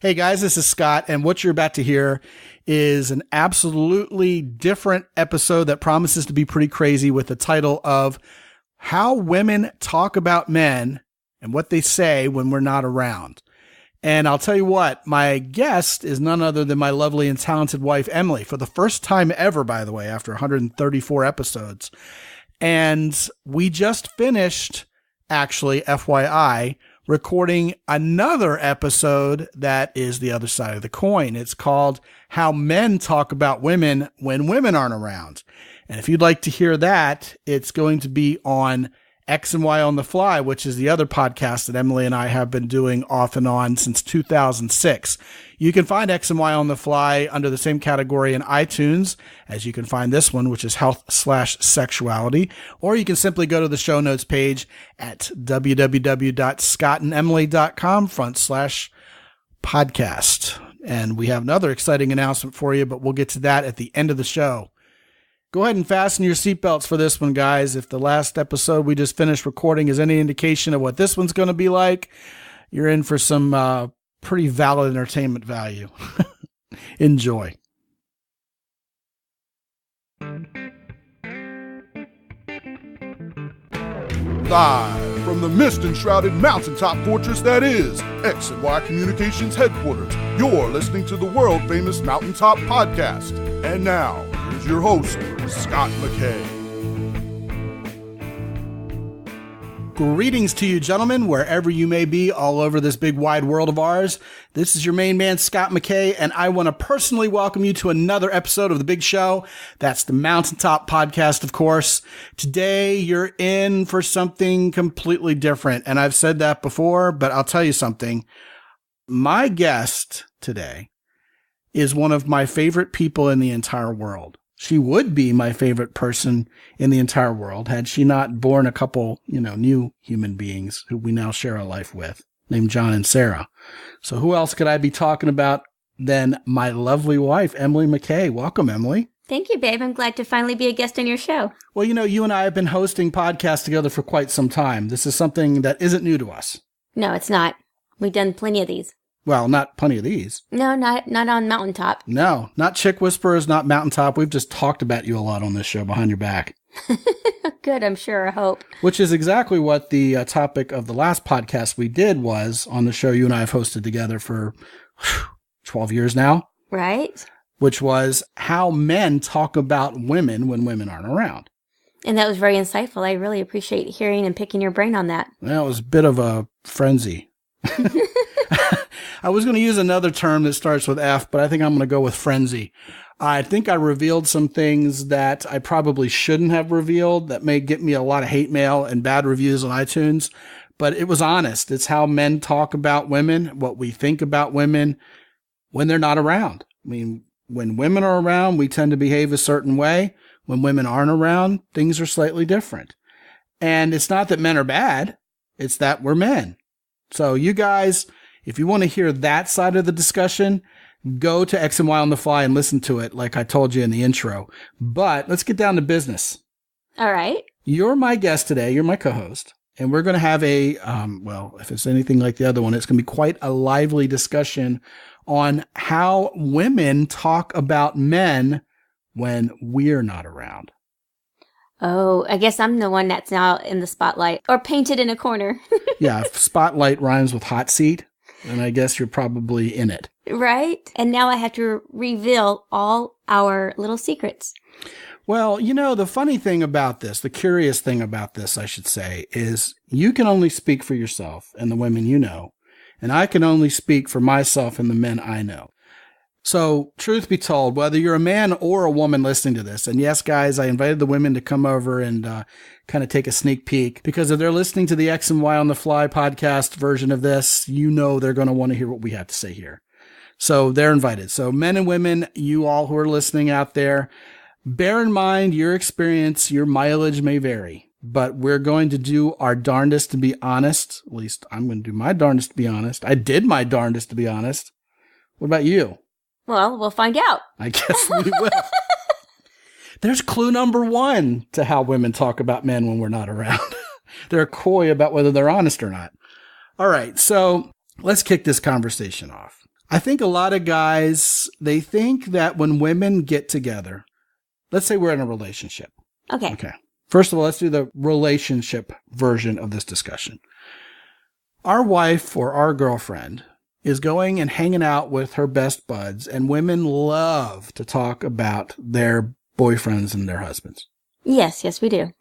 Hey guys, this is Scott, and what you're about to hear is an absolutely different episode that promises to be pretty crazy with the title of How Women Talk About Men and What They Say When We're Not Around. And I'll tell you what, my guest is none other than my lovely and talented wife, Emily, for the first time ever, by the way, after 134 episodes. And we just finished, actually, FYI, recording another episode that is the other side of the coin. It's called How Men Talk About Women When Women Aren't Around. And if you'd like to hear that, it's going to be on X and Y on the Fly, which is the other podcast that Emily and I have been doing off and on since 2006. You can find X and Y on the Fly under the same category in iTunes as you can find this one, which is health/sexuality, or you can simply go to the show notes page at www.scotandemily.com/podcast. And we have another exciting announcement for you, but we'll get to that at the end of the show. Go ahead and fasten your seatbelts for this one, guys. If the last episode we just finished recording is any indication of what this one's going to be like, you're in for some pretty valid entertainment value. Enjoy. Live from the mist-enshrouded mountaintop fortress that is X and Y Communications headquarters, you're listening to the world-famous Mountaintop Podcast. And now, here's your host, Scott McKay. Greetings to you, gentlemen, wherever you may be all over this big wide world of ours. This is your main man, Scott McKay, and I want to personally welcome you to another episode of The Big Show. That's the Mountaintop Podcast, of course. Today, you're in for something completely different, and I've said that before, but I'll tell you something. My guest today is one of my favorite people in the entire world. She would be my favorite person in the entire world had she not born a couple, new human beings who we now share a life with, named John and Sarah. So who else could I be talking about than my lovely wife, Emily McKay? Welcome, Emily. Thank you, babe. I'm glad to finally be a guest on your show. Well, you and I have been hosting podcasts together for quite some time. This is something that isn't new to us. No, it's not. We've done plenty of these. Well, not plenty of these. No, not on Mountaintop. No, not Chick Whisperers, not Mountaintop. We've just talked about you a lot on this show behind your back. Good, I'm sure, I hope. Which is exactly what the topic of the last podcast we did was on the show you and I have hosted together for 12 years now. Right. Which was how men talk about women when women aren't around. And that was very insightful. I really appreciate hearing and picking your brain on that. Well, it was a bit of a frenzy. I was going to use another term that starts with F, but I think I'm going to go with frenzy. I think I revealed some things that I probably shouldn't have revealed that may get me a lot of hate mail and bad reviews on iTunes, but it was honest. It's how men talk about women, what we think about women when they're not around. I mean, when women are around, we tend to behave a certain way. When women aren't around, things are slightly different. And it's not that men are bad. It's that we're men. So you guys, if you want to hear that side of the discussion, go to X and Y on the Fly and listen to it like I told you in the intro. But let's get down to business. All right. You're my guest today. You're my co-host. And we're going to have if it's anything like the other one, it's going to be quite a lively discussion on how women talk about men when we're not around. Oh, I guess I'm the one that's now in the spotlight or painted in a corner. Yeah, if spotlight rhymes with hot seat, then I guess you're probably in it. Right. And now I have to reveal all our little secrets. Well, the funny thing about this, the curious thing about this, I should say, is you can only speak for yourself and the women you know, and I can only speak for myself and the men I know. So, truth be told, whether you're a man or a woman listening to this, and yes, guys, I invited the women to come over and kind of take a sneak peek, because if they're listening to the X and Y on the Fly podcast version of this, they're going to want to hear what we have to say here. So they're invited. So men and women, you all who are listening out there, bear in mind your experience, your mileage may vary, but we're going to do our darndest to be honest. At least I'm going to do my darndest to be honest. I did my darndest to be honest. What about you? Well, we'll find out. I guess we will. There's clue number one to how women talk about men when we're not around. They're coy about whether they're honest or not. All right, so let's kick this conversation off. I think a lot of guys, they think that when women get together, let's say we're in a relationship. Okay. First of all, let's do the relationship version of this discussion. Our wife or our girlfriend is going and hanging out with her best buds, and women love to talk about their boyfriends and their husbands. Yes, we do.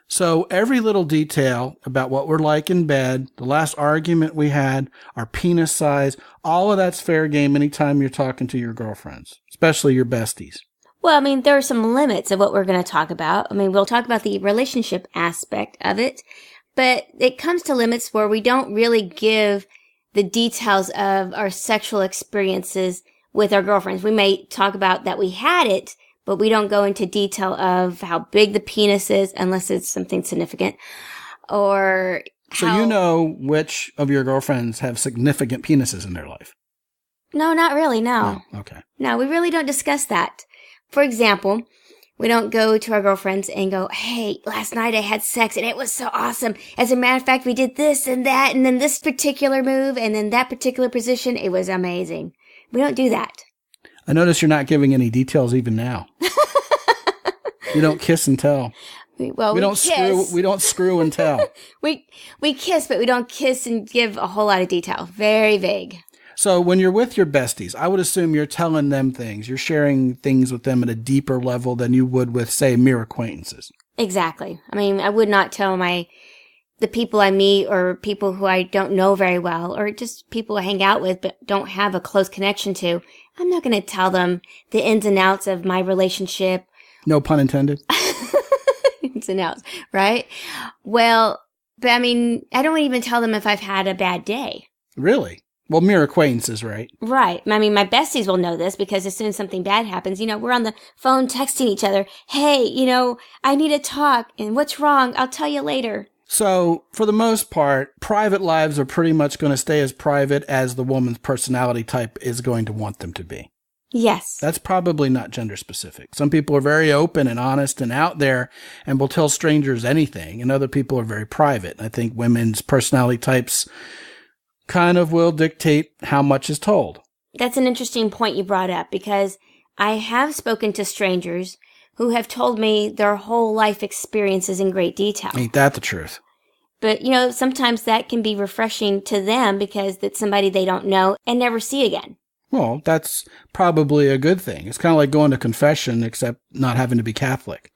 So every little detail about what we're like in bed, the last argument we had, our penis size, all of that's fair game anytime you're talking to your girlfriends, especially your besties. Well, I mean, there are some limits of what we're going to talk about. I mean, we'll talk about the relationship aspect of it, but it comes to limits where we don't really give the details of our sexual experiences with our girlfriends. We may talk about that we had it, but we don't go into detail of how big the penis is unless it's something significant. Or So you know which of your girlfriends have significant penises in their life? No, not really, no. Oh, okay. No, we really don't discuss that. For example, we don't go to our girlfriends and go, hey, last night I had sex and it was so awesome. As a matter of fact, we did this and that and then this particular move and then that particular position. It was amazing. We don't do that. I notice you're not giving any details even now. You don't kiss and tell. We don't kiss. We don't screw and tell. we kiss, but we don't kiss and give a whole lot of detail. Very vague. So when you're with your besties, I would assume you're telling them things. You're sharing things with them at a deeper level than you would with, say, mere acquaintances. Exactly. I mean, I would not tell the people I meet or people who I don't know very well or just people I hang out with but don't have a close connection to. I'm not going to tell them the ins and outs of my relationship. No pun intended. Ins and outs, right? Well, but I mean, I don't even tell them if I've had a bad day. Really? Well, mere acquaintances, right? Right. I mean, my besties will know this because as soon as something bad happens, we're on the phone texting each other. Hey, I need to talk and what's wrong? I'll tell you later. So for the most part, private lives are pretty much going to stay as private as the woman's personality type is going to want them to be. Yes. That's probably not gender specific. Some people are very open and honest and out there and will tell strangers anything, and other people are very private. I think women's personality types kind of will dictate how much is told. That's an interesting point you brought up because I have spoken to strangers who have told me their whole life experiences in great detail. Ain't that the truth? But, sometimes that can be refreshing to them because it's somebody they don't know and never see again. Well, that's probably a good thing. It's kind of like going to confession, except not having to be Catholic.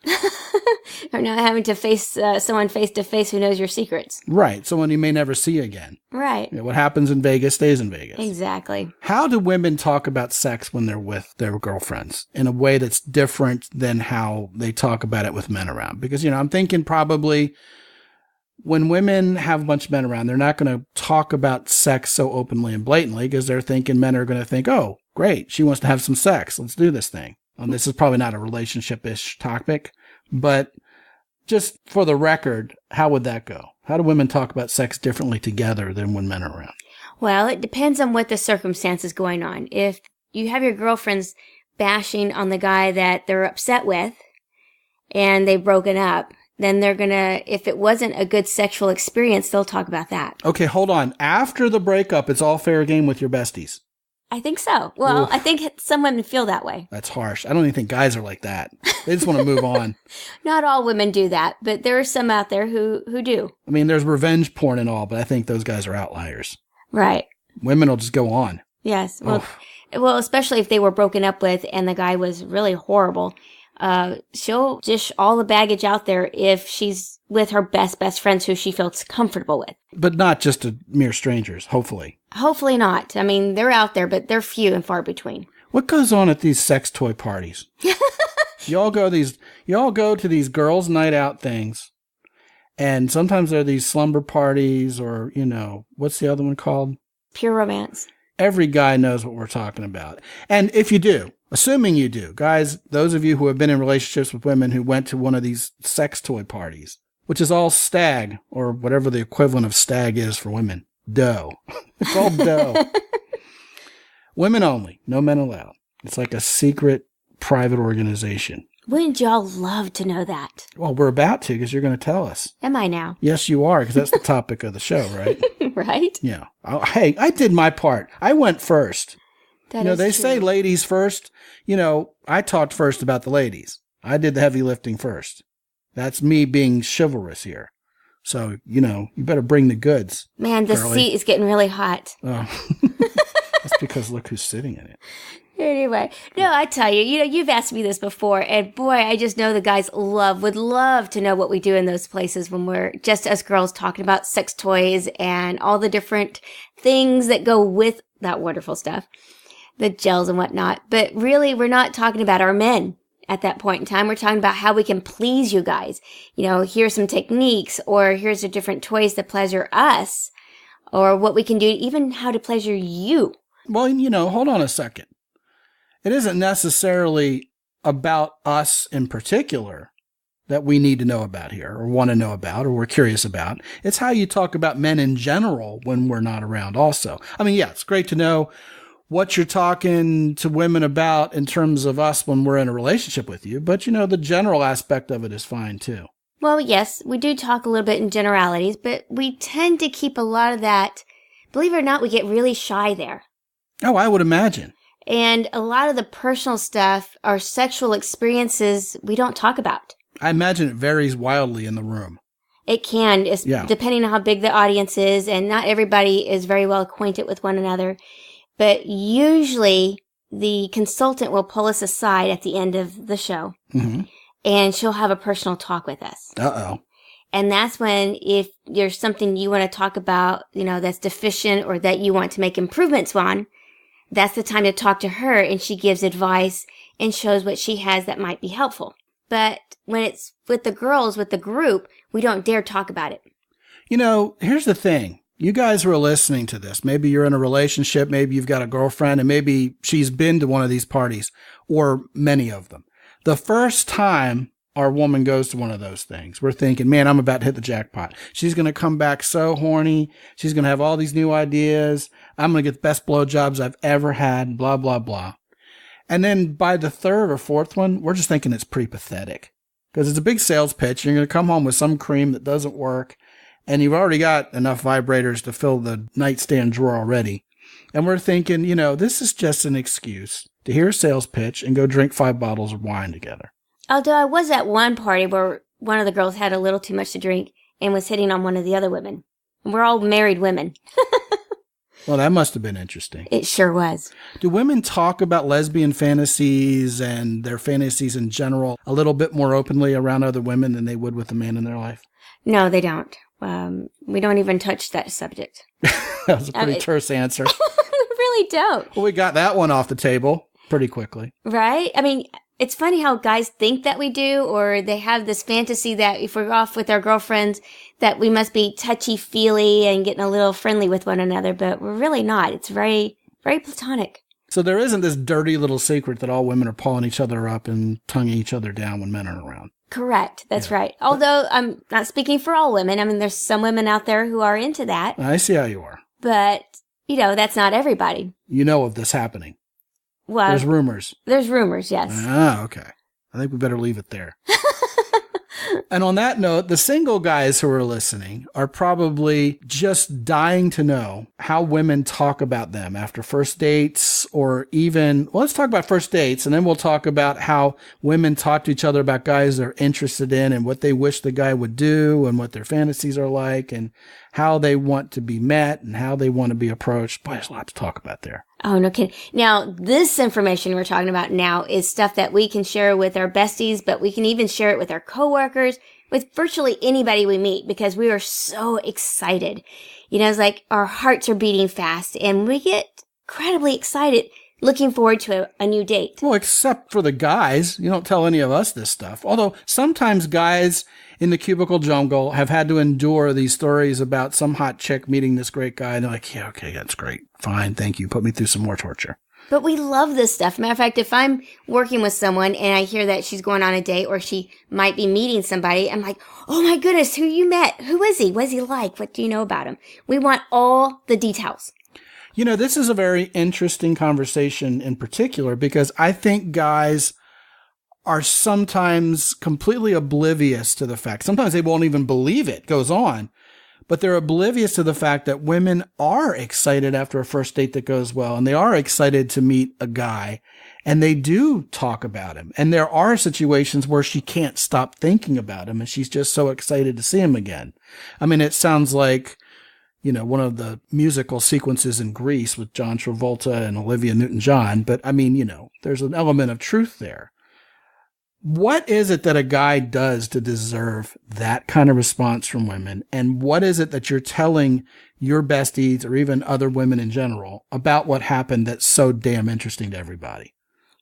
Or not having to face someone face to face who knows your secrets. Right. Someone you may never see again. Right. What happens in Vegas stays in Vegas. Exactly. How do women talk about sex when they're with their girlfriends in a way that's different than how they talk about it with men around? Because, I'm thinking probably when women have a bunch of men around, they're not going to talk about sex so openly and blatantly because they're thinking men are going to think, oh, great, she wants to have some sex. Let's do this thing. This is probably not a relationship-ish topic, but just for the record, how would that go? How do women talk about sex differently together than when men are around? Well, it depends on what the circumstance is going on. If you have your girlfriends bashing on the guy that they're upset with and they've broken up, then they're going to, if it wasn't a good sexual experience, they'll talk about that. Okay, hold on. After the breakup, it's all fair game with your besties. I think so. Well, Oof. I think some women feel that way. That's harsh. I don't even think guys are like that. They just want to move on. Not all women do that, but there are some out there who do. I mean, there's revenge porn and all, but I think those guys are outliers. Right. Women will just go on. Yes. Well, especially if they were broken up with and the guy was really horrible. She'll dish all the baggage out there if she's with her best friends who she feels comfortable with. But not just to mere strangers, hopefully. Hopefully not. I mean, they're out there, but they're few and far between. What goes on at these sex toy parties? Y'all go to these girls' night out things, and sometimes there are these slumber parties or, what's the other one called? Pure romance. Every guy knows what we're talking about. And if you do, assuming you do, guys, those of you who have been in relationships with women who went to one of these sex toy parties, which is all stag or whatever the equivalent of stag is for women, dough. It's all dough. Women only, no men allowed. It's like a secret private organization. Wouldn't y'all love to know that? Well, we're about to because you're going to tell us. Am I now? Yes, you are, because that's the topic of the show, right? Right? Yeah. Hey, I did my part. I went first. They say ladies first. I talked first about the ladies. I did the heavy lifting first. That's me being chivalrous here. So, you better bring the goods. Man, the seat is getting really hot. Oh. That's because look who's sitting in it. Anyway, no, I tell you, you've asked me this before, and boy, I just know the guys would love to know what we do in those places when we're just us girls talking about sex toys and all the different things that go with that wonderful stuff, the gels and whatnot. But really, we're not talking about our men at that point in time. We're talking about how we can please you guys. Here's some techniques, or here's the different toys that pleasure us, or what we can do, even how to pleasure you. Well, hold on a second. It isn't necessarily about us in particular that we need to know about here or want to know about or we're curious about. It's how you talk about men in general when we're not around also. I mean, yeah, it's great to know what you're talking to women about in terms of us when we're in a relationship with you. But, the general aspect of it is fine too. Well, yes, we do talk a little bit in generalities, but we tend to keep a lot of that. Believe it or not, we get really shy there. Oh, I would imagine. And a lot of the personal stuff, our sexual experiences, we don't talk about. I imagine it varies wildly in the room. It can, depending on how big the audience is, and not everybody is very well acquainted with one another. But usually, the consultant will pull us aside at the end of the show, and she'll have a personal talk with us. Uh-oh. And that's when, if there's something you want to talk about, that's deficient or that you want to make improvements on, that's the time to talk to her, and she gives advice and shows what she has that might be helpful. But when it's with the girls, with the group, we don't dare talk about it. Here's the thing. You guys who are listening to this, maybe you're in a relationship, maybe you've got a girlfriend, and maybe she's been to one of these parties, or many of them. The first time our woman goes to one of those things, we're thinking, man, I'm about to hit the jackpot. She's going to come back so horny. She's going to have all these new ideas. I'm going to get the best blowjobs I've ever had, blah, blah, blah. And then by the third or fourth one, we're just thinking it's pretty pathetic because it's a big sales pitch. You're going to come home with some cream that doesn't work, and you've already got enough vibrators to fill the nightstand drawer already. And we're thinking, this is just an excuse to hear a sales pitch and go drink 5 bottles of wine together. Although I was at one party where one of the girls had a little too much to drink and was hitting on one of the other women. And we're all married women. Well, that must have been interesting. It sure was. Do women talk about lesbian fantasies and their fantasies in general a little bit more openly around other women than they would with the man in their life? No, they don't. We don't even touch that subject. That was a pretty terse answer. We really don't. Well, we got that one off the table pretty quickly. Right? I mean, it's funny how guys think that we do, or they have this fantasy that if we're off with our girlfriends, that we must be touchy-feely and getting a little friendly with one another, but we're really not. It's very, very platonic. So there isn't this dirty little secret that all women are pulling each other up and tonguing each other down when men are around. Correct. That's right. Although I'm not speaking for all women. I mean, there's some women out there who are into that. I see how you are. But, that's not everybody. You know of this happening. Well, there's rumors. There's rumors, yes. Ah, okay. I think we better leave it there. And on that note, the single guys who are listening are probably just dying to know how women talk about them after first dates, or even, well, let's talk about first dates, and then we'll talk about how women talk to each other about guys they're interested in and what they wish the guy would do and what their fantasies are like and how they want to be met and how they want to be approached. Boy, there's a lot to talk about there. Oh, no kidding. Now, this information we're talking about now is stuff that we can share with our besties, but we can even share it with our coworkers, with virtually anybody we meet, because we are so excited. It's like our hearts are beating fast, and we get incredibly excited looking forward to a new date. Well, except for the guys. You don't tell any of us this stuff. Although sometimes guys in the cubicle jungle have had to endure these stories about some hot chick meeting this great guy. And they're like, yeah, okay, that's great. Fine. Thank you. Put me through some more torture. But we love this stuff. Matter of fact, if I'm working with someone and I hear that she's going on a date or she might be meeting somebody, I'm like, oh my goodness, who you met? Who is he? What's he like? What do you know about him? We want all the details. This is a very interesting conversation in particular because I think guys are sometimes completely oblivious to the fact. Sometimes they won't even believe it goes on. but they're oblivious to the fact that women are excited after a first date that goes well, and they are excited to meet a guy, and they do talk about him. And there are situations where she can't stop thinking about him, and she's just so excited to see him again. I mean, it sounds like, one of the musical sequences in Grease with John Travolta and Olivia Newton-John, but I mean, there's an element of truth there. What is it that a guy does to deserve that kind of response from women? And what is it that you're telling your besties or even other women in general about what happened that's so damn interesting to everybody?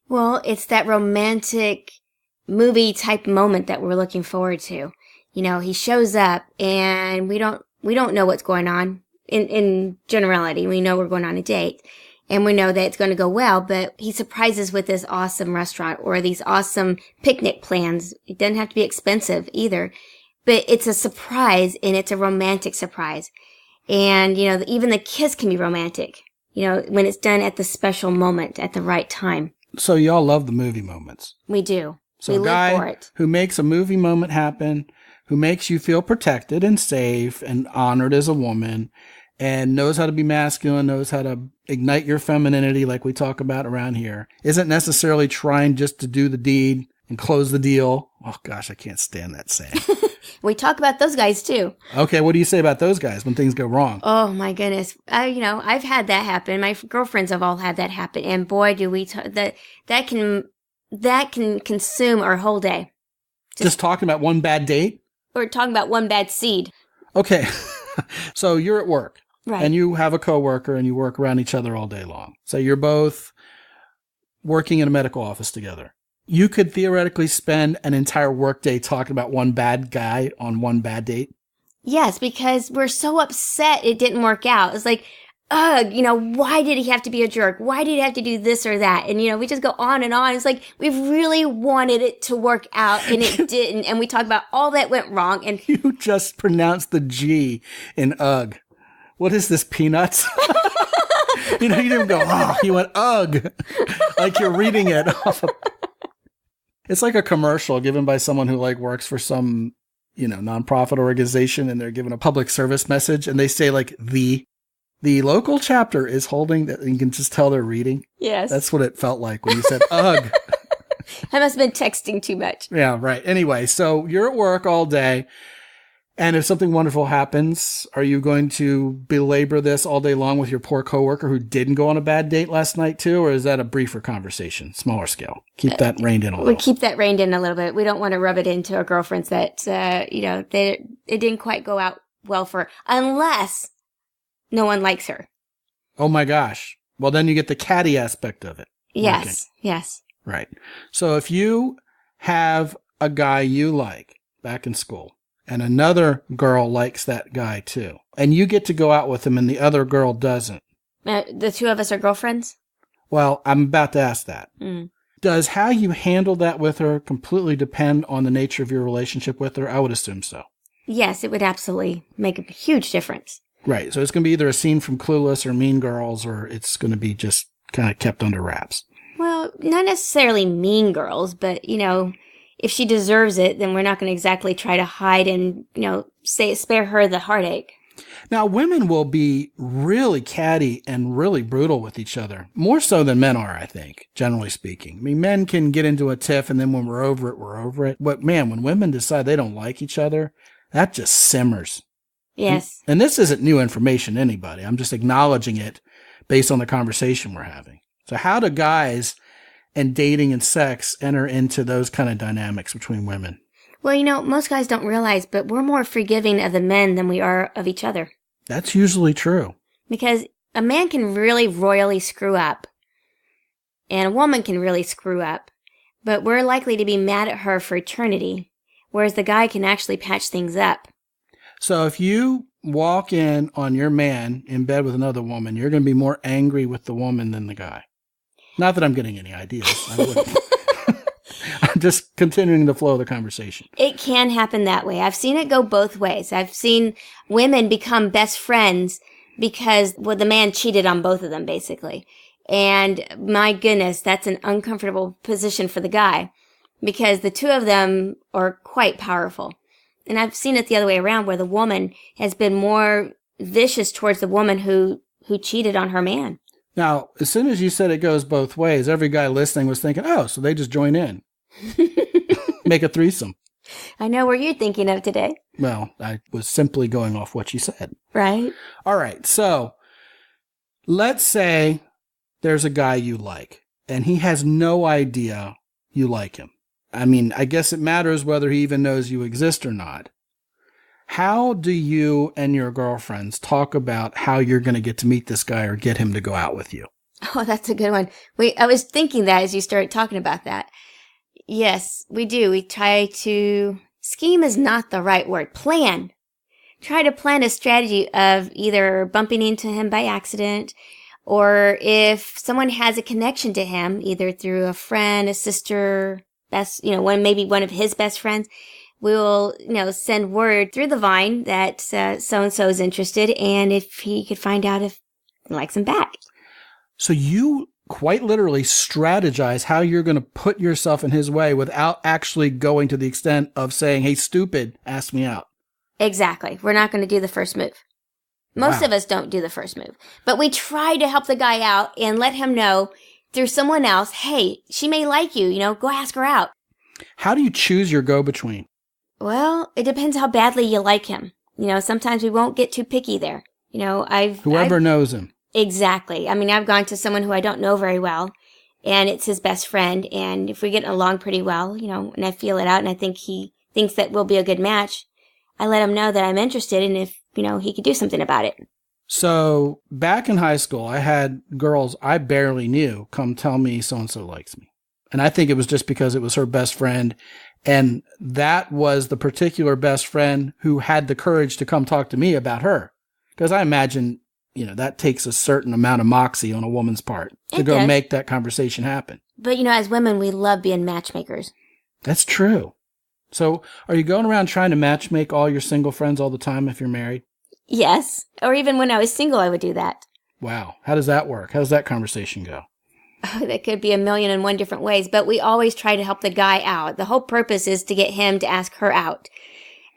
Well, it's that romantic movie type moment that we're looking forward to. He shows up and we don't know what's going on in generality. We know we're going on a date. And we know that it's going to go well, but he surprises with this awesome restaurant or these awesome picnic plans. It doesn't have to be expensive either, but it's a surprise, and it's a romantic surprise. And, even the kiss can be romantic, when it's done at the special moment at the right time. So y'all love the movie moments. We do. So we a guy live for it. Who makes a movie moment happen, who makes you feel protected and safe and honored as a woman, and knows how to be masculine, knows how to ignite your femininity like we talk about around here, isn't necessarily trying just to do the deed and close the deal. Oh, gosh, I can't stand that saying. We talk about those guys, too. Okay, what do you say about those guys when things go wrong? Oh, my goodness. I've had that happen. My girlfriends have all had that happen. And boy, do we that can consume our whole day. Just talking about one bad date? Or talking about one bad seed. Okay, so you're at work. Right. And you have a coworker and you work around each other all day long. So you're both working in a medical office together. You could theoretically spend an entire workday talking about one bad guy on one bad date. Yes, because we're so upset it didn't work out. It's like, why did he have to be a jerk? Why did he have to do this or that? And, we just go on and on. It's like, we really wanted it to work out and it didn't. And we talk about all that went wrong. And you just pronounced the G in ugh. What is this, peanuts? You didn't go, oh, you went, ugh. Like you're reading it off of. It's like a commercial given by someone who works for some, nonprofit organization, and they're given a public service message, and they say the local chapter is holding that. You can just tell they're reading. Yes. That's what it felt like when you said, ugh. I must have been texting too much. Yeah, right. Anyway, so you're at work all day. And if something wonderful happens, are you going to belabor this all day long with your poor coworker who didn't go on a bad date last night too? Or is that a briefer conversation, smaller scale? Keep that reined in a little. We keep that reined in a little bit. We don't want to rub it into our girlfriends that, it didn't quite go out well for her, unless no one likes her. Oh my gosh. Well, then you get the catty aspect of it. Yes. Working. Yes. Right. So if you have a guy you like back in school, and another girl likes that guy too, and you get to go out with him and the other girl doesn't. The two of us are girlfriends? Well, I'm about to ask that. Mm. Does how you handle that with her completely depend on the nature of your relationship with her? I would assume so. Yes, it would absolutely make a huge difference. Right. So it's going to be either a scene from Clueless or Mean Girls, or it's going to be just kind of kept under wraps. Well, not necessarily Mean Girls, but, if she deserves it, then we're not going to exactly try to hide and, spare her the heartache. Now, women will be really catty and really brutal with each other, more so than men are, I think, generally speaking. I mean, men can get into a tiff, and then when we're over it, we're over it. But man, when women decide they don't like each other, that just simmers. Yes. And this isn't new information to anybody. I'm just acknowledging it based on the conversation we're having. So how do guys and dating and sex enter into those kind of dynamics between women? Well, most guys don't realize, but we're more forgiving of the men than we are of each other. That's usually true. Because a man can really royally screw up, and a woman can really screw up, but we're likely to be mad at her for eternity, whereas the guy can actually patch things up. So if you walk in on your man in bed with another woman, you're going to be more angry with the woman than the guy. Not that I'm getting any ideas. I wouldn't. I'm just continuing the flow of the conversation. It can happen that way. I've seen it go both ways. I've seen women become best friends because, the man cheated on both of them, basically. And my goodness, that's an uncomfortable position for the guy because the two of them are quite powerful. And I've seen it the other way around, where the woman has been more vicious towards the woman who cheated on her man. Now, as soon as you said it goes both ways, every guy listening was thinking, oh, so they just join in. Make a threesome. I know where you're thinking of today. Well, I was simply going off what you said. Right. All right. So let's say there's a guy you like, and he has no idea you like him. I mean, I guess it matters whether he even knows you exist or not. How do you and your girlfriends talk about how you're going to get to meet this guy or get him to go out with you? Oh, that's a good one. I was thinking that as you started talking about that. Yes, we do. We try to, scheme is not the right word, plan. Try to plan a strategy of either bumping into him by accident, or if someone has a connection to him, either through a friend, a sister, maybe one of his best friends, we'll, send word through the vine that so-and-so is interested, and if he could find out if he likes him back. So you quite literally strategize how you're going to put yourself in his way without actually going to the extent of saying, hey, stupid, ask me out. Exactly. We're not going to do the first move. Most of us don't do the first move. But we try to help the guy out and let him know through someone else, hey, she may like you, go ask her out. How do you choose your go-between? Well, it depends how badly you like him. Sometimes we won't get too picky there. Whoever knows him. Exactly. I mean, I've gone to someone who I don't know very well, and it's his best friend. And if we get along pretty well, and I feel it out and I think he thinks that we'll be a good match, I let him know that I'm interested and if, he could do something about it. So back in high school, I had girls I barely knew come tell me so-and-so likes me. And I think it was just because it was her best friend. And that was the particular best friend who had the courage to come talk to me about her. Because I imagine, that takes a certain amount of moxie on a woman's part to go make that conversation happen. But, as women, we love being matchmakers. That's true. So are you going around trying to matchmake all your single friends all the time if you're married? Yes. Or even when I was single, I would do that. Wow. How does that work? How does that conversation go? Oh, that could be 1,000,001 different ways, but we always try to help the guy out. The whole purpose is to get him to ask her out.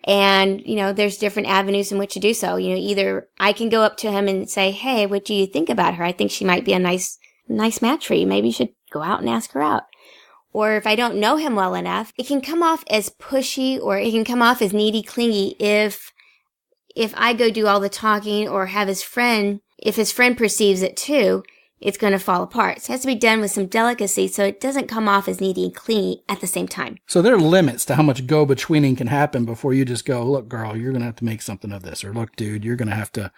And, there's different avenues in which to do so. Either I can go up to him and say, hey, what do you think about her? I think she might be a nice match for you. Maybe you should go out and ask her out. Or if I don't know him well enough, it can come off as pushy or it can come off as needy, clingy if I go do all the talking or have if his friend perceives it too, it's going to fall apart. So it has to be done with some delicacy so it doesn't come off as needy and clingy at the same time. So there are limits to how much go-betweening can happen before you just go, look, girl, you're going to have to make something of this. Or look, dude, you're going to have to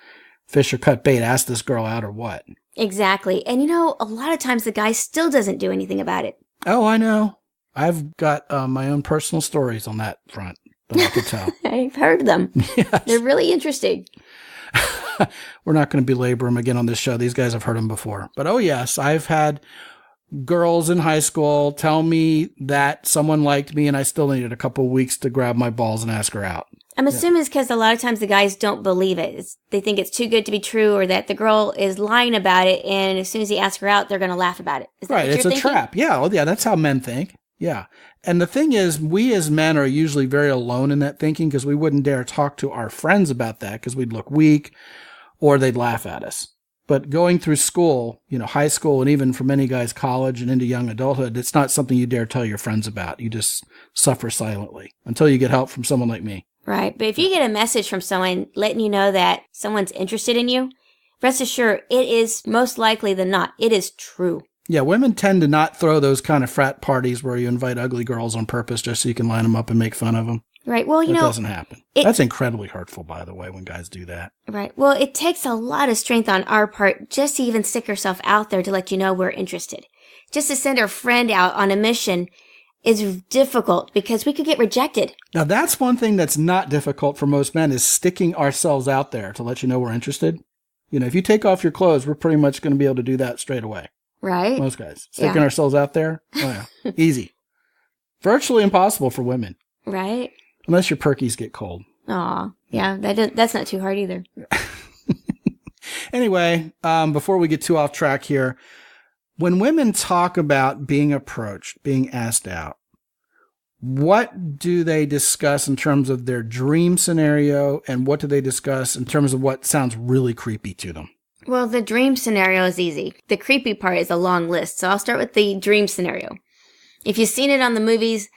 fish or cut bait, ask this girl out or what. Exactly. And a lot of times the guy still doesn't do anything about it. Oh, I know. I've got my own personal stories on that front that I could tell. I've heard them. Yes. They're really interesting. We're not going to belabor them again on this show. These guys have heard them before. But oh, yes, I've had girls in high school tell me that someone liked me and I still needed a couple of weeks to grab my balls and ask her out. I'm assuming it's because a lot of times the guys don't believe it. They think it's too good to be true or that the girl is lying about it. And as soon as he asks her out, they're going to laugh about it. Is that right. What It's you're a thinking? trap. Yeah. Oh, yeah. That's how men think. Yeah. And the thing is, we as men are usually very alone in that thinking because we wouldn't dare talk to our friends about that because we'd look weak or they'd laugh at us. But going through school, high school and even for many guys, college and into young adulthood, it's not something you dare tell your friends about. You just suffer silently until you get help from someone like me. Right. But if you get a message from someone letting you know that someone's interested in you, rest assured, it is most likely than not. It is true. Yeah, women tend to not throw those kind of frat parties where you invite ugly girls on purpose just so you can line them up and make fun of them. Right. Well, That doesn't happen. That's incredibly hurtful, by the way, when guys do that. Right. Well, it takes a lot of strength on our part just to even stick ourselves out there to let you know we're interested. Just to send our friend out on a mission is difficult because we could get rejected. Now, that's one thing that's not difficult for most men is sticking ourselves out there to let you know we're interested. If you take off your clothes, we're pretty much going to be able to do that straight away. Right. Most guys. Sticking ourselves out there. Oh, yeah. Easy. Virtually impossible for women. Right. Unless your perkies get cold. Aw. Yeah, that's not too hard either. Anyway, before we get too off track here, when women talk about being approached, being asked out, what do they discuss in terms of their dream scenario, and what do they discuss in terms of what sounds really creepy to them? Well, the dream scenario is easy. The creepy part is a long list, so I'll start with the dream scenario. If you've seen it on the movies,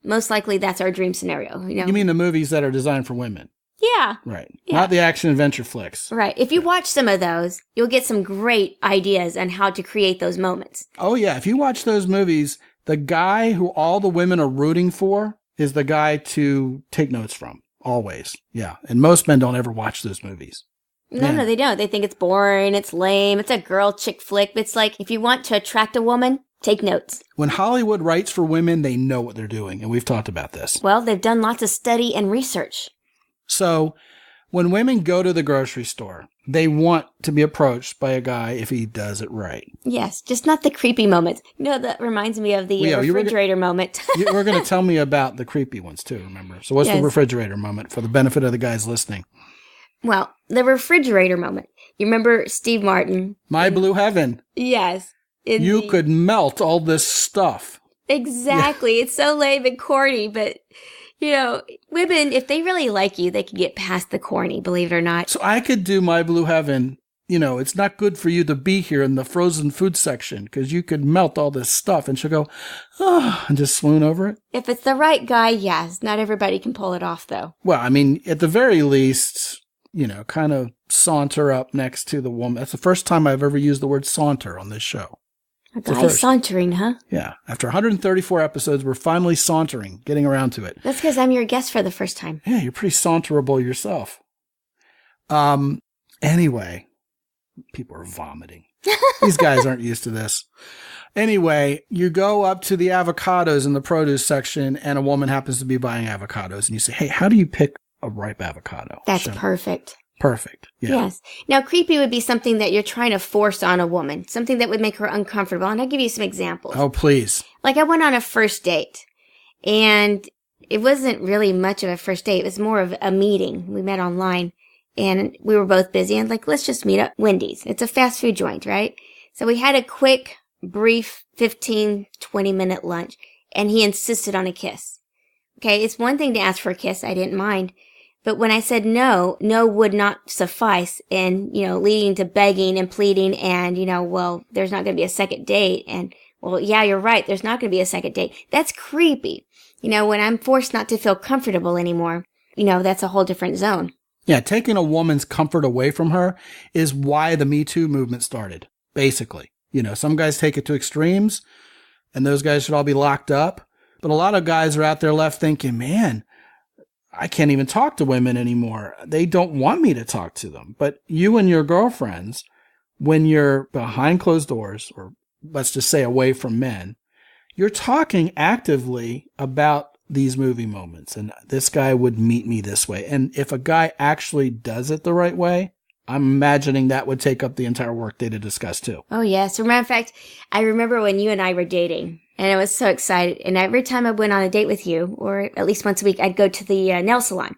most likely that's our dream scenario. You mean the movies that are designed for women? Yeah. Right. Yeah. Not the action-adventure flicks. Right. If you watch some of those, you'll get some great ideas on how to create those moments. Oh, yeah. If you watch those movies, the guy who all the women are rooting for is the guy to take notes from. Always. Yeah. And most men don't ever watch those movies. No, they don't. They think it's boring, it's lame, it's a girl chick flick. It's like, if you want to attract a woman, take notes. When Hollywood writes for women, they know what they're doing. And we've talked about this. Well, they've done lots of study and research. So when women go to the grocery store, they want to be approached by a guy if he does it right. Yes, just not the creepy moments. That reminds me of the refrigerator moment. You were going to tell me about the creepy ones too, remember? So what's the refrigerator moment for the benefit of the guys listening? Well, the refrigerator moment. You remember Steve Martin? My Blue Heaven. Yes. You could melt all this stuff. Exactly. Yeah. It's so lame and corny, but, women, if they really like you, they can get past the corny, believe it or not. So I could do My Blue Heaven. It's not good for you to be here in the frozen food section because you could melt all this stuff. And she'll go, oh, and just swoon over it. If it's the right guy, yes. Not everybody can pull it off, though. Well, I mean, at the very least, kind of saunter up next to the woman. That's the first time I've ever used the word saunter on this show. A guy sauntering, huh? Yeah. After 134 episodes, we're finally sauntering, getting around to it. That's because I'm your guest for the first time. Yeah, you're pretty saunterable yourself. Anyway, people are vomiting. These guys aren't used to this. Anyway, you go up to the avocados in the produce section, and a woman happens to be buying avocados, and you say, hey, how do you pick a ripe avocado? That's perfect. Perfect. Yeah. Yes. Now, creepy would be something that you're trying to force on a woman, something that would make her uncomfortable. And I'll give you some examples. Oh, please. Like I went on a first date, and it wasn't really much of a first date. It was more of a meeting. We met online, and we were both busy. And let's just meet up Wendy's. It's a fast food joint, right? So we had a quick, brief 15, 20-minute lunch, and he insisted on a kiss. Okay, it's one thing to ask for a kiss. I didn't mind. But when I said no would not suffice, and, leading to begging and pleading and, well, there's not going to be a second date. And, well, yeah, you're right. There's not going to be a second date. That's creepy. When I'm forced not to feel comfortable anymore, that's a whole different zone. Yeah. Taking a woman's comfort away from her is why the Me Too movement started, basically. Some guys take it to extremes, and those guys should all be locked up. But a lot of guys are out there left thinking, man, I can't even talk to women anymore. They don't want me to talk to them. But you and your girlfriends, when you're behind closed doors, or let's just say away from men, you're talking actively about these movie moments. And this guy would meet me this way. And if a guy actually does it the right way, I'm imagining that would take up the entire workday to discuss too. Oh, yes. As a matter of fact, I remember when you and I were dating, and I was so excited. And every time I went on a date with you, or at least once a week, I'd go to the nail salon.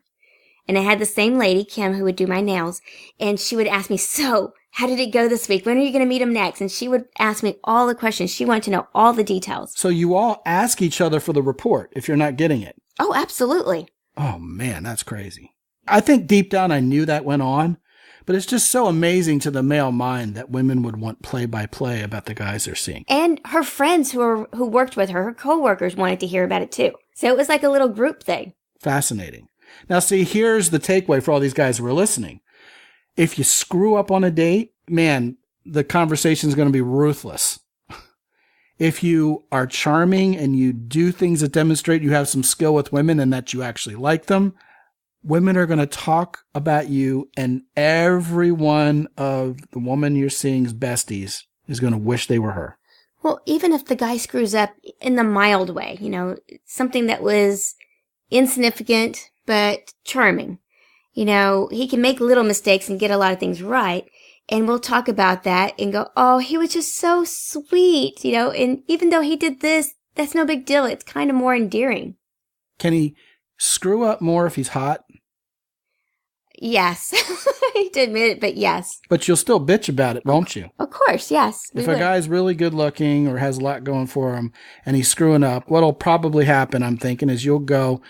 And I had the same lady, Kim, who would do my nails. And she would ask me, so how did it go this week? When are you going to meet him next? And she would ask me all the questions. She wanted to know all the details. So you all ask each other for the report if you're not getting it. Oh, absolutely. Oh, man, that's crazy. I think deep down I knew that went on. But it's just so amazing to the male mind that women would want play-by-play about the guys they're seeing. And her friends who worked with her coworkers wanted to hear about it too. So it was like a little group thing. Fascinating. Now, see, here's the takeaway for all these guys who are listening. If you screw up on a date, man, the conversation is going to be ruthless. If you are charming and you do things that demonstrate you have some skill with women and that you actually like them, women are going to talk about you, and every one of the woman you're seeing's besties is going to wish they were her. Well, even if the guy screws up in the mild way, something that was insignificant but charming, he can make little mistakes and get a lot of things right. And we'll talk about that and go, oh, he was just so sweet, and even though he did this, that's no big deal. It's kind of more endearing. Can he screw up more if he's hot? Yes. I hate to admit it, but yes. But you'll still bitch about it, won't you? Of course, yes. If a guy's really good looking or has a lot going for him and he's screwing up, what'll probably happen, I'm thinking, is you'll go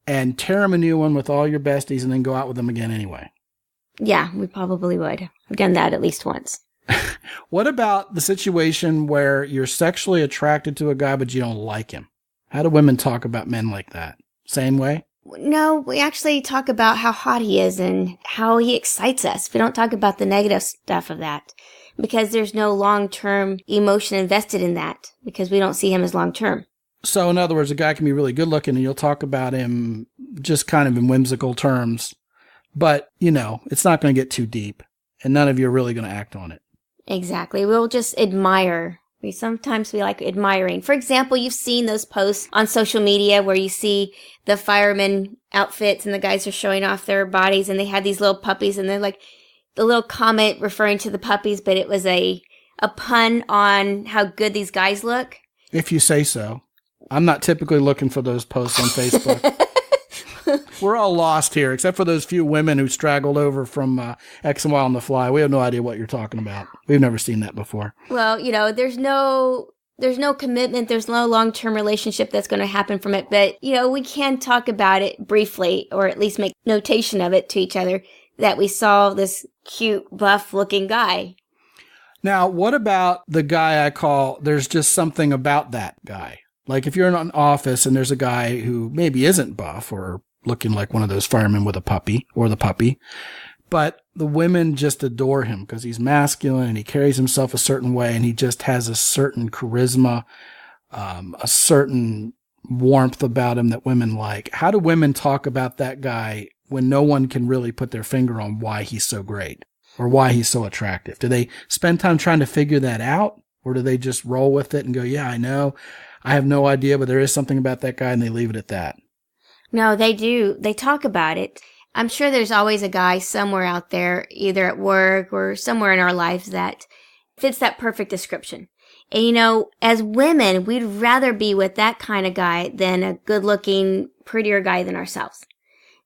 and tear him a new one with all your besties and then go out with him again anyway. Yeah, we probably would. I've done that at least once. What about the situation where you're sexually attracted to a guy, but you don't like him? How do women talk about men like that? Same way? No, we actually talk about how hot he is and how he excites us. We don't talk about the negative stuff of that because there's no long-term emotion invested in that because we don't see him as long-term. So in other words, a guy can be really good looking and you'll talk about him just kind of in whimsical terms, but it's not going to get too deep and none of you are really going to act on it. Exactly. We'll just admire. Sometimes we like admiring. For example, you've seen those posts on social media where you see the firemen outfits and the guys are showing off their bodies and they had these little puppies and they're like the little comment referring to the puppies, but it was a pun on how good these guys look. If you say so. I'm not typically looking for those posts on Facebook. We're all lost here, except for those few women who straggled over from X and Y on the fly. We have no idea what you're talking about. We've never seen that before. Well, there's no commitment. There's no long-term relationship that's going to happen from it. But, we can talk about it briefly or at least make notation of it to each other that we saw this cute, buff-looking guy. Now, what about the guy I call, there's just something about that guy? Like if you're in an office and there's a guy who maybe isn't buff or looking like one of those firemen with a puppy or the puppy, but the women just adore him because he's masculine and he carries himself a certain way and he just has a certain charisma, a certain warmth about him that women like. How do women talk about that guy when no one can really put their finger on why he's so great or why he's so attractive? Do they spend time trying to figure that out or do they just roll with it and go, yeah, I know, I have no idea, but there is something about that guy and they leave it at that? No, they do. They talk about it. I'm sure there's always a guy somewhere out there, either at work or somewhere in our lives that fits that perfect description. And as women, we'd rather be with that kind of guy than a good-looking, prettier guy than ourselves.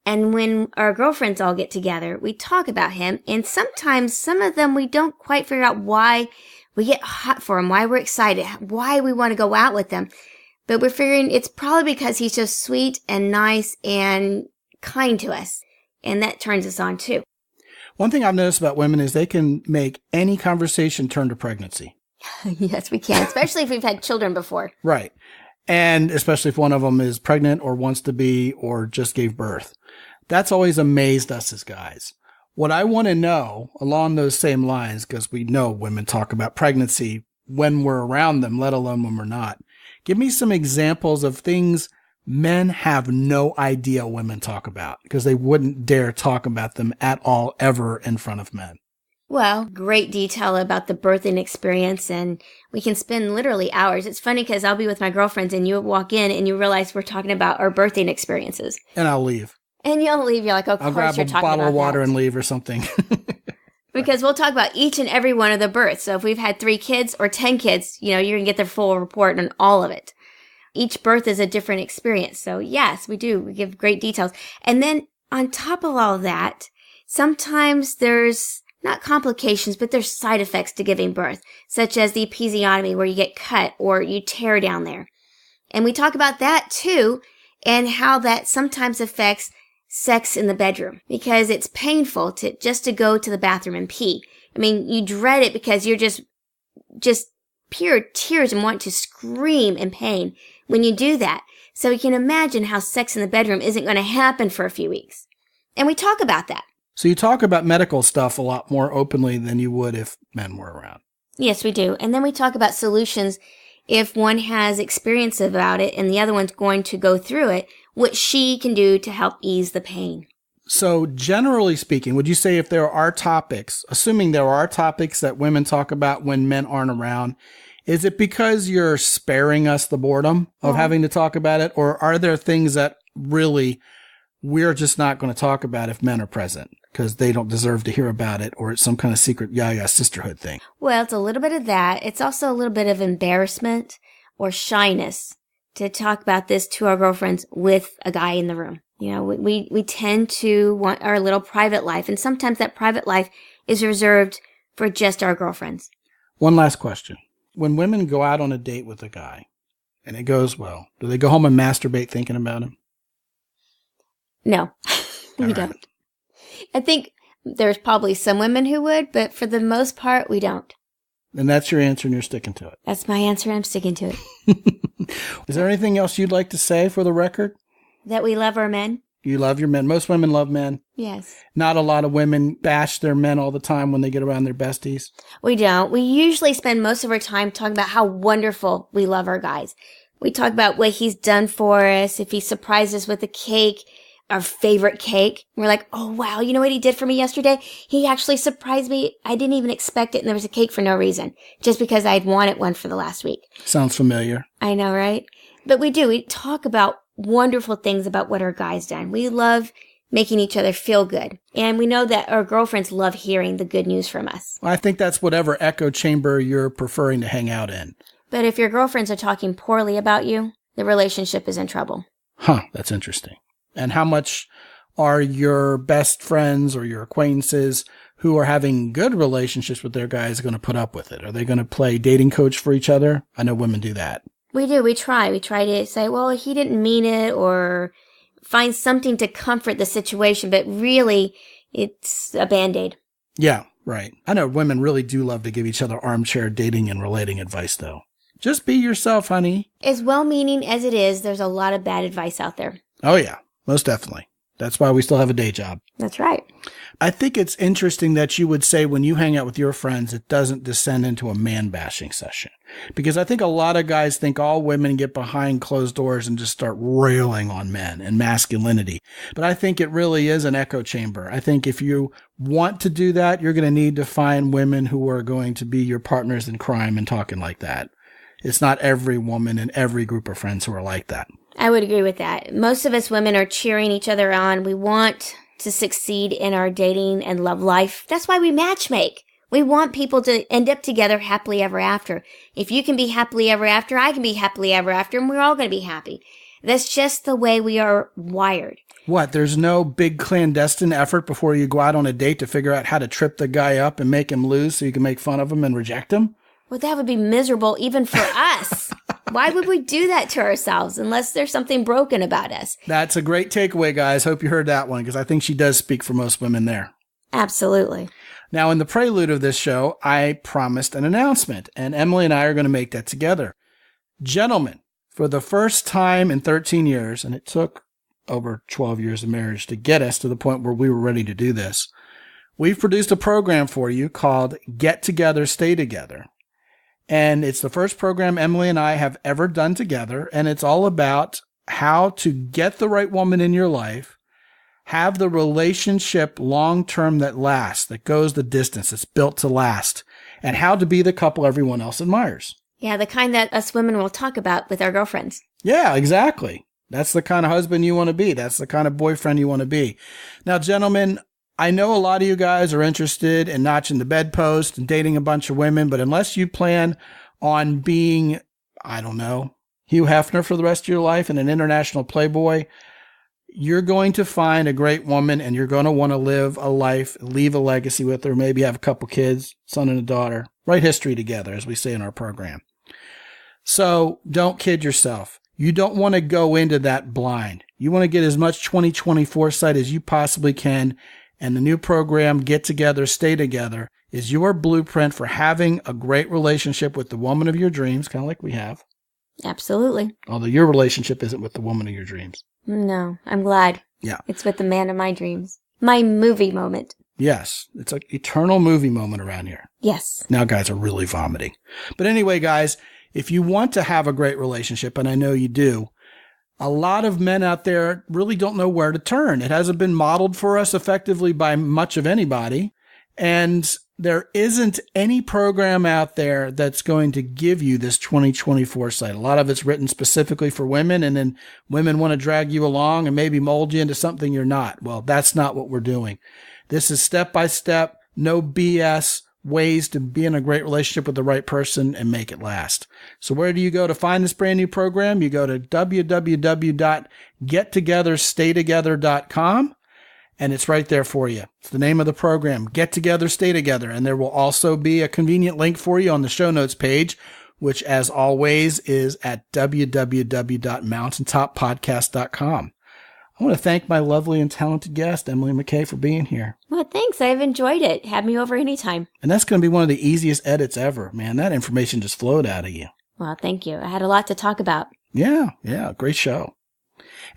And when our girlfriends all get together, we talk about him. And sometimes some of them, we don't quite figure out why we get hot for him, why we're excited, why we want to go out with them. But we're figuring it's probably because he's just sweet and nice and kind to us. And that turns us on too. One thing I've noticed about women is they can make any conversation turn to pregnancy. Yes, we can, especially if we've had children before. Right. And especially if one of them is pregnant or wants to be or just gave birth. That's always amazed us as guys. What I want to know along those same lines, because we know women talk about pregnancy when we're around them, let alone when we're not. Give me some examples of things men have no idea women talk about because they wouldn't dare talk about them at all ever in front of men. Well, great detail about the birthing experience, and we can spend literally hours. It's funny because I'll be with my girlfriends and you walk in and you realize we're talking about our birthing experiences. And I'll leave. And you'll leave. You're like, of I'll course grab you're talking about a bottle of water that. and leave or something. Because we'll talk about each and every one of the births. So if we've had 3 kids or 10 kids, you're going to get the full report on all of it. Each birth is a different experience. So yes, we do. We give great details. And then on top of all of that, sometimes there's not complications, but there's side effects to giving birth, such as the episiotomy where you get cut or you tear down there. And we talk about that too and how that sometimes affects sex in the bedroom because it's painful to go to the bathroom and pee. I mean, you dread it because you're just pure tears and want to scream in pain when you do that. So you can imagine how sex in the bedroom isn't going to happen for a few weeks. And we talk about that. So you talk about medical stuff a lot more openly than you would if men were around. Yes, we do. And then we talk about solutions if one has experience about it and the other one's going to go through it, what she can do to help ease the pain. So generally speaking, would you say if there are topics, assuming there are topics that women talk about when men aren't around, is it because you're sparing us the boredom of having to talk about it? Or are there things that really we're just not going to talk about if men are present because they don't deserve to hear about it or it's some kind of secret yaya sisterhood thing? Well, it's a little bit of that. It's also a little bit of embarrassment or shyness to talk about this to our girlfriends with a guy in the room. You know, we tend to want our little private life, and sometimes that private life is reserved for just our girlfriends. One last question. When women go out on a date with a guy and it goes well, do they go home and masturbate thinking about him? No, we don't. I think there's probably some women who would, but for the most part, we don't. And that's your answer and you're sticking to it. That's my answer and I'm sticking to it. Is there anything else you'd like to say for the record? That we love our men. You love your men. Most women love men. Yes. Not a lot of women bash their men all the time when they get around their besties. We don't. We usually spend most of our time talking about how wonderful we love our guys. We talk about what he's done for us. If he surprised us with a cake, our favorite cake. We're like, oh, wow, you know what he did for me yesterday? He actually surprised me. I didn't even expect it. And there was a cake for no reason, just because I'd wanted one for the last week. Sounds familiar. I know, right? But we do. We talk about wonderful things about what our guys done. We love making each other feel good. And we know that our girlfriends love hearing the good news from us. I think that's whatever echo chamber you're preferring to hang out in. But if your girlfriends are talking poorly about you, the relationship is in trouble. Huh, that's interesting. And how much are your best friends or your acquaintances who are having good relationships with their guys going to put up with it? Are they going to play dating coach for each other? I know women do that. We do. We try. We try to say, well, he didn't mean it, or find something to comfort the situation. But really, it's a Band-Aid. Yeah, right. I know women really do love to give each other armchair dating and relating advice, though. Just be yourself, honey. As well-meaning as it is, there's a lot of bad advice out there. Oh, yeah. Most definitely. That's why we still have a day job. That's right. I think it's interesting that you would say when you hang out with your friends, it doesn't descend into a man-bashing session. Because I think a lot of guys think all women get behind closed doors and just start railing on men and masculinity. But I think it really is an echo chamber. I think if you want to do that, you're going to need to find women who are going to be your partners in crime and talking like that. It's not every woman and every group of friends who are like that. I would agree with that. Most of us women are cheering each other on. We want to succeed in our dating and love life. That's why we matchmake. We want people to end up together happily ever after. If you can be happily ever after, I can be happily ever after, and we're all going to be happy. That's just the way we are wired. What? There's no big clandestine effort before you go out on a date to figure out how to trip the guy up and make him lose so you can make fun of him and reject him? Well, that would be miserable even for us. Why would we do that to ourselves unless there's something broken about us? That's a great takeaway, guys. Hope you heard that one, because I think she does speak for most women there. Absolutely. Now, in the prelude of this show, I promised an announcement, and Emily and I are going to make that together. Gentlemen, for the first time in 13 years, and it took over 12 years of marriage to get us to the point where we were ready to do this, we've produced a program for you called Get Together, Stay Together. And it's the first program Emily and I have ever done together. And it's all about how to get the right woman in your life, have the relationship long-term that lasts, that goes the distance, it's built to last, and how to be the couple everyone else admires. Yeah, the kind that us women will talk about with our girlfriends. Yeah, exactly. That's the kind of husband you want to be. That's the kind of boyfriend you want to be. Now, gentlemen, I know a lot of you guys are interested in notching the bedpost and dating a bunch of women, but unless you plan on being, I don't know, Hugh Hefner for the rest of your life and an international playboy, you're going to find a great woman and you're going to want to live a life, leave a legacy with her, maybe have a couple kids, son and a daughter, write history together, as we say in our program. So don't kid yourself. You don't want to go into that blind. You want to get as much 20/20 foresight as you possibly can. And the new program, Get Together, Stay Together, is your blueprint for having a great relationship with the woman of your dreams, kind of like we have. Absolutely. Although your relationship isn't with the woman of your dreams. No, I'm glad. Yeah. It's with the man of my dreams. My movie moment. Yes. It's an eternal movie moment around here. Yes. Now guys are really vomiting. But anyway, guys, if you want to have a great relationship, and I know you do, a lot of men out there really don't know where to turn. It hasn't been modeled for us effectively by much of anybody. And there isn't any program out there that's going to give you this 20/20 foresight. A lot of it's written specifically for women, and then women want to drag you along and maybe mold you into something you're not. Well, that's not what we're doing. This is step by step, no BS, ways to be in a great relationship with the right person and make it last. So where do you go to find this brand new program? You go to www.gettogetherstaytogether.com. And it's right there for you. It's the name of the program, Get Together, Stay Together. And there will also be a convenient link for you on the show notes page, which, as always, is at www.mountaintoppodcast.com. I want to thank my lovely and talented guest, Emily McKay, for being here. Well, thanks. I've enjoyed it. Have me over anytime. And that's going to be one of the easiest edits ever. Man, that information just flowed out of you. Well, thank you. I had a lot to talk about. Yeah, great show.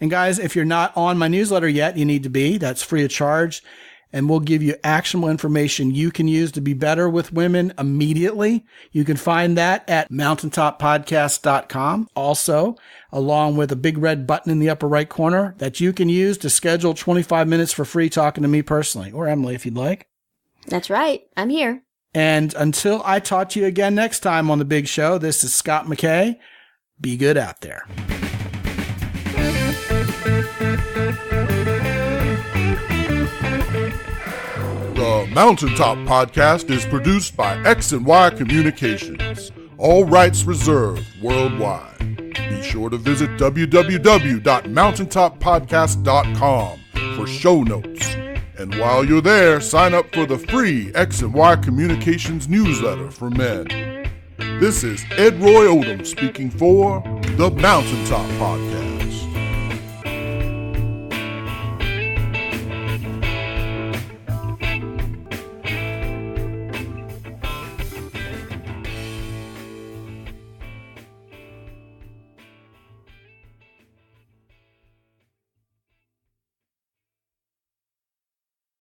And guys, if you're not on my newsletter yet, you need to be. That's free of charge. And we'll give you actionable information you can use to be better with women immediately. You can find that at mountaintoppodcast.com. Also, along with a big red button in the upper right corner that you can use to schedule 25 minutes for free talking to me personally, or Emily if you'd like. That's right. I'm here. And until I talk to you again next time on The Big Show, this is Scot McKay. Be good out there. The Mountaintop Podcast is produced by X&Y Communications. All rights reserved worldwide. Be sure to visit www.mountaintoppodcast.com for show notes. And while you're there, sign up for the free X&Y Communications newsletter for men. This is Ed Roy Odom speaking for The Mountaintop Podcast.